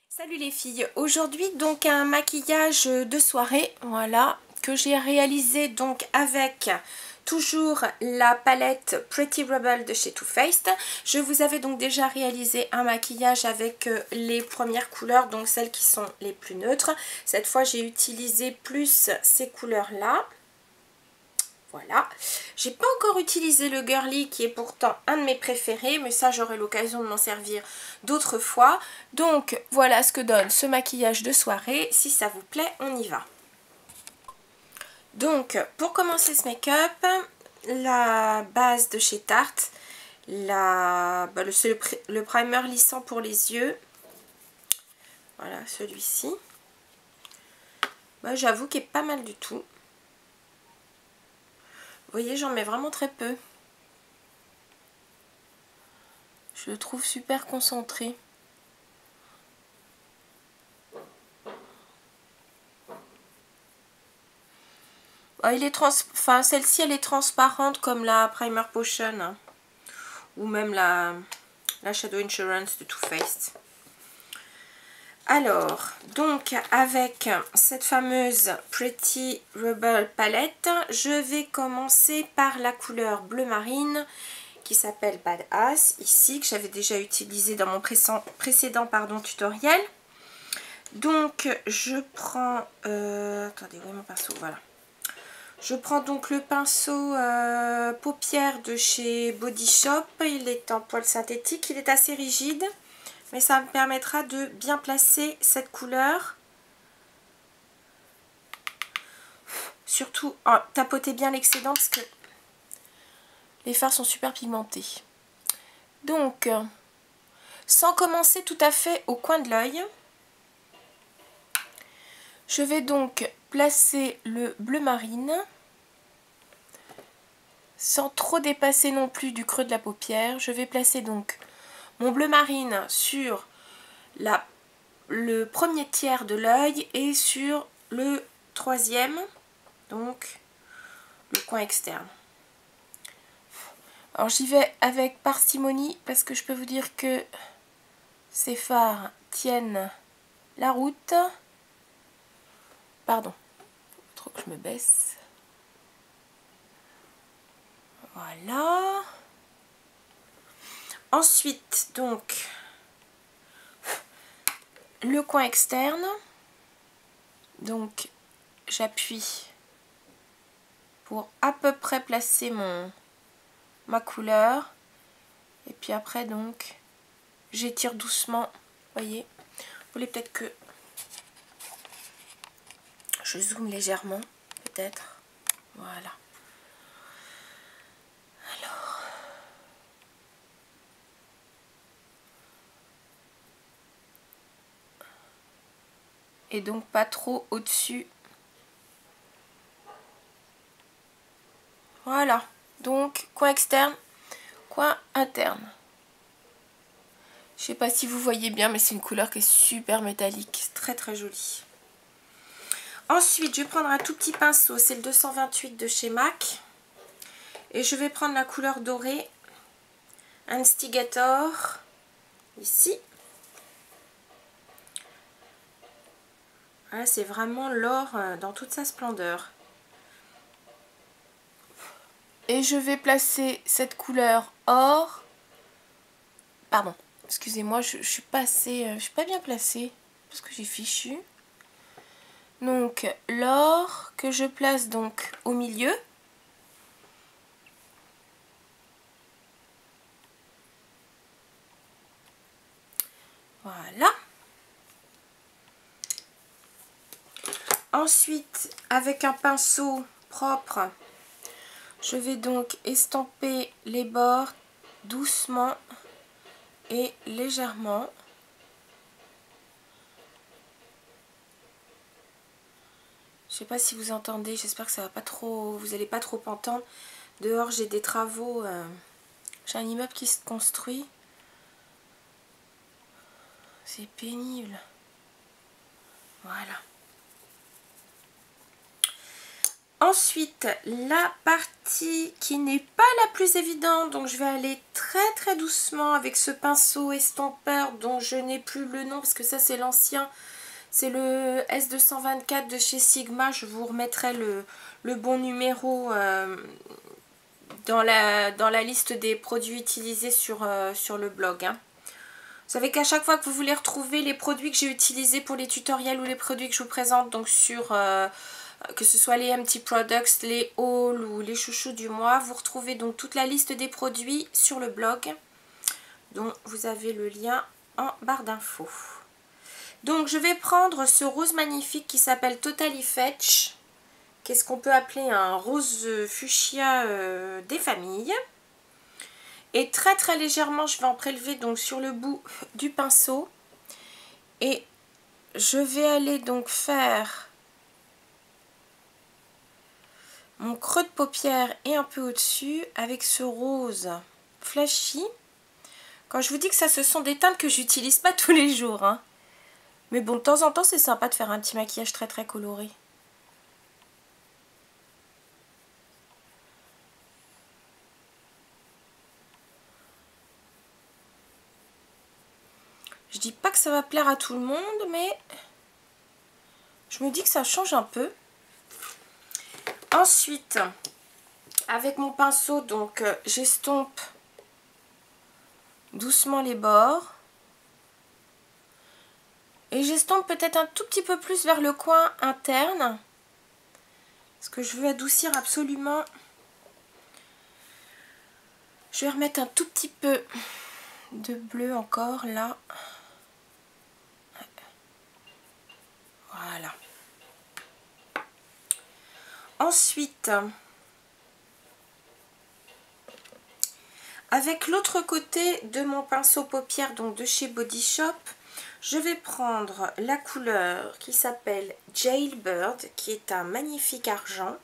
Salut les filles, aujourd'hui donc un maquillage de soirée, voilà, que j'ai réalisé donc avec toujours la palette Pretty Rebel de chez Too Faced. Je vous avais donc déjà réalisé un maquillage avec les premières couleurs, donc celles qui sont les plus neutres. Cette fois j'ai utilisé plus ces couleurs là. Voilà, j'ai pas encore utilisé le girly qui est pourtant un de mes préférés, mais ça j'aurai l'occasion de m'en servir d'autres fois. Donc voilà ce que donne ce maquillage de soirée. Si ça vous plaît, on y va. Donc pour commencer ce make-up, la base de chez Tarte, c'est le primer lissant pour les yeux. Voilà, celui-ci. J'avoue qu'il est pas mal du tout. Vous voyez, j'en mets vraiment très peu. Je le trouve super concentré. Celle-ci elle est transparente comme la Primer Potion, hein, ou même la Shadow Insurance de Too Faced. Alors, donc avec cette fameuse Pretty Rebel palette, je vais commencer par la couleur bleu marine qui s'appelle Badass, ici, que j'avais déjà utilisé dans mon précédent tutoriel. Donc je prends... attendez, où est mon pinceau? Voilà. Je prends donc le pinceau paupières de chez Body Shop. Il est en poil synthétique, il est assez rigide, mais ça me permettra de bien placer cette couleur. Surtout, tapotez bien l'excédent parce que les fards sont super pigmentés. Donc, sans commencer tout à fait au coin de l'œil, je vais donc placer le bleu marine sans trop dépasser non plus du creux de la paupière. Je vais placer donc mon bleu marine sur le premier tiers de l'œil et sur le troisième, donc le coin externe. Alors j'y vais avec parcimonie parce que je peux vous dire que ces fards tiennent la route. Pardon, faut trop que je me baisse. Voilà. Ensuite, donc, le coin externe. Donc, j'appuie pour à peu près placer ma couleur. Et puis après, donc, j'étire doucement. Voyez, vous voulez peut-être que je zoome légèrement, peut-être. Voilà. Alors, et donc pas trop au-dessus. Voilà. Donc, coin externe, coin interne. Je sais pas si vous voyez bien, mais c'est une couleur qui est super métallique. Très très jolie. Ensuite, je vais prendre un tout petit pinceau. C'est le 228 de chez MAC. Et je vais prendre la couleur dorée. Instigator. Ici. Voilà, c'est vraiment l'or dans toute sa splendeur. Et je vais placer cette couleur or. Pardon, excusez-moi, je suis pas bien placée parce que j'ai fichu. Donc l'or que je place donc au milieu. Voilà. Ensuite, avec un pinceau propre, je vais donc estamper les bords doucement et légèrement. Je sais pas si vous entendez, j'espère que ça va pas trop, vous allez pas trop entendre. Dehors j'ai des travaux, j'ai un immeuble qui se construit. C'est pénible. Voilà. Ensuite, la partie qui n'est pas la plus évidente, donc je vais aller très doucement avec ce pinceau estompeur dont je n'ai plus le nom parce que ça c'est l'ancien, c'est le S224 de chez Sigma. Je vous remettrai le bon numéro dans la liste des produits utilisés sur le blog, hein. Vous savez qu'à chaque fois que vous voulez retrouver les produits que j'ai utilisés pour les tutoriels ou les produits que je vous présente, donc sur que ce soit les Empty Products, les hauls ou les chouchous du mois, vous retrouvez donc toute la liste des produits sur le blog, dont vous avez le lien en barre d'infos. Donc je vais prendre ce rose magnifique qui s'appelle Totally Fetch, qu'est-ce qu'on peut appeler un rose fuchsia des familles. Et très légèrement, je vais en prélever donc sur le bout du pinceau. Et je vais aller donc faire mon creux de paupière et un peu au-dessus avec ce rose flashy. Quand je vous dis que ça, ce sont des teintes que j'utilise pas tous les jours, hein. Mais bon, de temps en temps, c'est sympa de faire un petit maquillage très coloré. Je dis pas que ça va plaire à tout le monde, mais je me dis que ça change un peu. Ensuite, avec mon pinceau, donc j'estompe doucement les bords. Et j'estompe peut-être un tout petit peu plus vers le coin interne. Parce que je veux adoucir absolument. Je vais remettre un tout petit peu de bleu encore là. Voilà. Ensuite, avec l'autre côté de mon pinceau paupière, donc de chez Body Shop, je vais prendre la couleur qui s'appelle Jailbird, qui est un magnifique argent.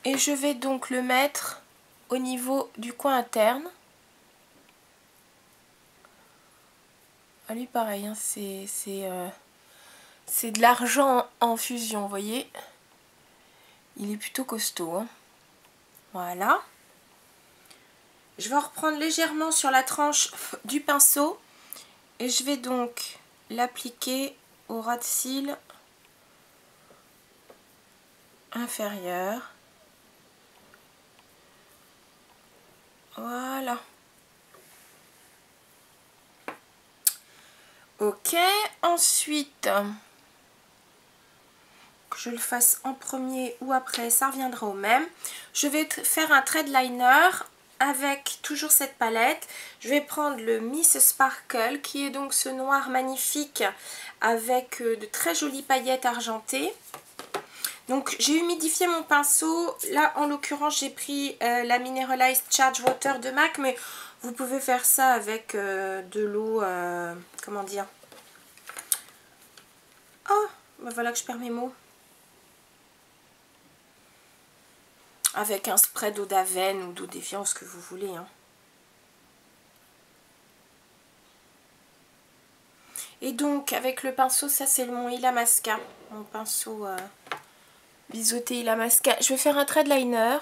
Et je vais donc le mettre au niveau du coin interne. Ah, lui pareil, hein, c'est de l'argent en fusion, vous voyez. Il est plutôt costaud, hein. Voilà. Je vais reprendre légèrement sur la tranche du pinceau et je vais donc l'appliquer au ras de cils inférieur. Voilà. Ok, ensuite, que je le fasse en premier ou après, ça reviendra au même. Je vais faire un thread liner avec toujours cette palette. Je vais prendre le Miss Sparkle, qui est donc ce noir magnifique avec de très jolies paillettes argentées. Donc j'ai humidifié mon pinceau. Là en l'occurrence j'ai pris la Mineralized Charge Water de MAC, mais vous pouvez faire ça avec de l'eau, comment dire. Oh, ben voilà que je perds mes mots. Avec un spray d'eau d'Aven ou d'eau d'Evian, ce que vous voulez, hein. Et donc avec le pinceau, ça c'est mon Illamasqua, mon pinceau biseauté Illamasqua. Je vais faire un thread liner.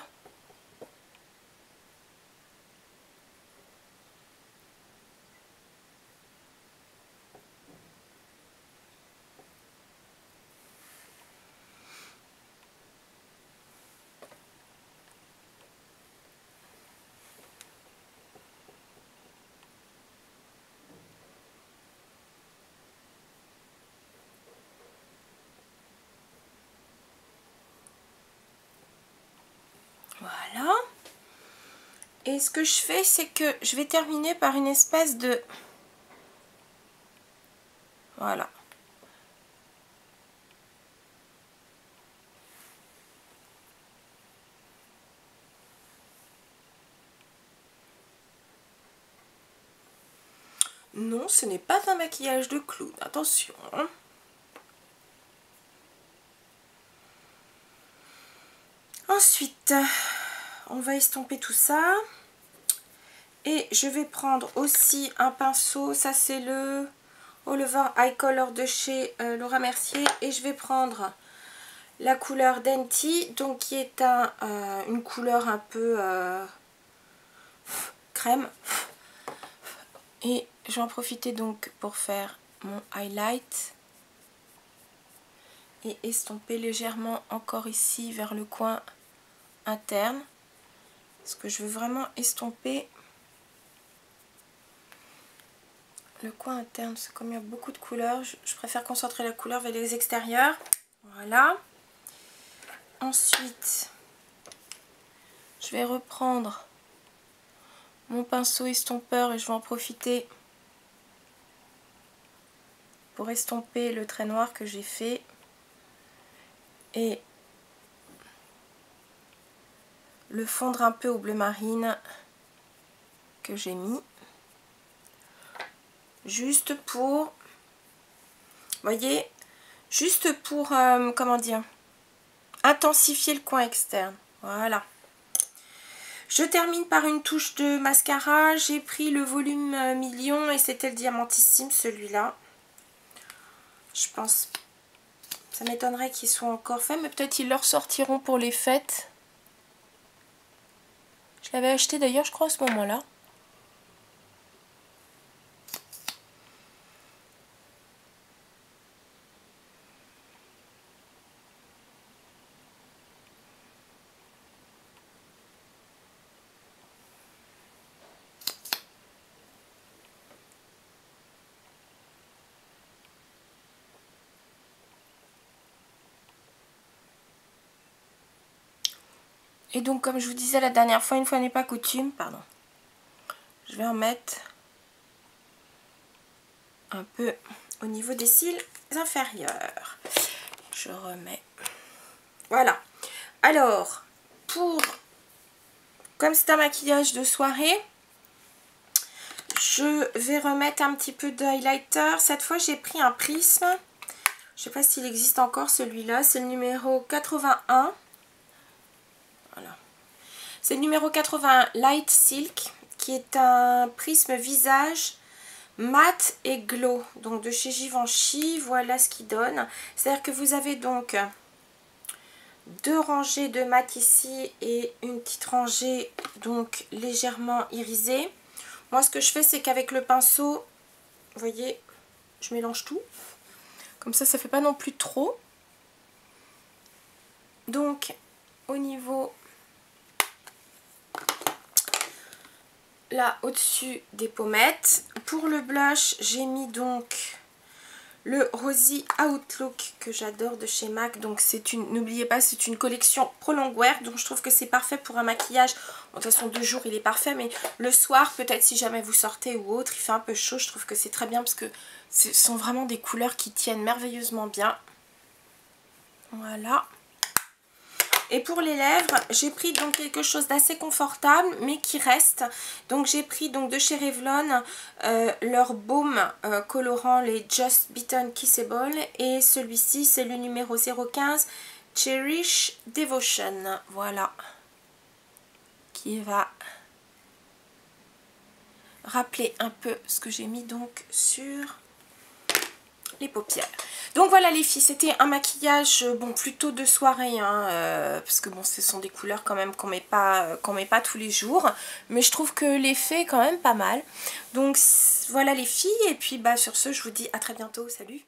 Voilà. Et ce que je fais, c'est que je vais terminer par une espèce de... Voilà. Non, ce n'est pas un maquillage de clown, attention. Ensuite, on va estomper tout ça. Et je vais prendre aussi un pinceau, ça c'est le All Over Eye Color de chez Laura Mercier. Et je vais prendre la couleur Dainty, donc qui est une couleur un peu crème. Et je vais en profiter donc pour faire mon highlight. Et estomper légèrement encore ici vers le coin interne. Parce que je veux vraiment estomper le coin interne. C'est comme il y a beaucoup de couleurs, je préfère concentrer la couleur vers les extérieurs. Voilà. Ensuite, je vais reprendre mon pinceau estompeur et je vais en profiter pour estomper le trait noir que j'ai fait. Et le fondre un peu au bleu marine que j'ai mis. Juste pour, vous voyez, juste pour, comment dire, intensifier le coin externe. Voilà. Je termine par une touche de mascara. J'ai pris le volume Million et c'était le Diamantissime, celui-là. Je pense, ça m'étonnerait qu'ils soient encore faits, mais peut-être ils leur sortiront pour les fêtes. Je l'avais acheté d'ailleurs, je crois, à ce moment-là. Et donc, comme je vous disais la dernière fois, une fois n'est pas coutume, pardon, je vais en mettre un peu au niveau des cils inférieurs. Je remets. Voilà. Alors, comme c'est un maquillage de soirée, je vais remettre un petit peu de highlighter. Cette fois, j'ai pris un prisme. Je ne sais pas s'il existe encore celui-là. C'est le numéro 81. Voilà. C'est le numéro 81 Light Silk, qui est un prisme visage mat et glow, donc de chez Givenchy. Voilà ce qu'il donne. C'est-à-dire que vous avez donc 2 rangées de mat ici et une petite rangée donc légèrement irisée. Moi, ce que je fais, c'est qu'avec le pinceau, vous voyez, je mélange tout. Comme ça fait pas non plus trop. Donc, au niveau là au-dessus des pommettes. Pour le blush, j'ai mis donc le Rosy Outlook que j'adore de chez MAC. Donc c'est une, n'oubliez pas, c'est une collection Pro Longwear. Donc je trouve que c'est parfait pour un maquillage. Bon, de toute façon, de jour il est parfait, mais le soir, peut-être si jamais vous sortez ou autre, il fait un peu chaud. Je trouve que c'est très bien parce que ce sont vraiment des couleurs qui tiennent merveilleusement bien. Voilà. Et pour les lèvres, j'ai pris donc quelque chose d'assez confortable, mais qui reste. Donc j'ai pris donc de chez Revlon leur baume colorant, les Just Beaten Kissable. Et celui-ci, c'est le numéro 015 Cherish Devotion. Voilà. Qui va rappeler un peu ce que j'ai mis donc sur les paupières. Donc voilà les filles, c'était un maquillage bon plutôt de soirée, hein, parce que bon ce sont des couleurs quand même qu'on met pas tous les jours, mais je trouve que l'effet est quand même pas mal. Donc voilà les filles, et puis bah sur ce je vous dis à très bientôt, salut.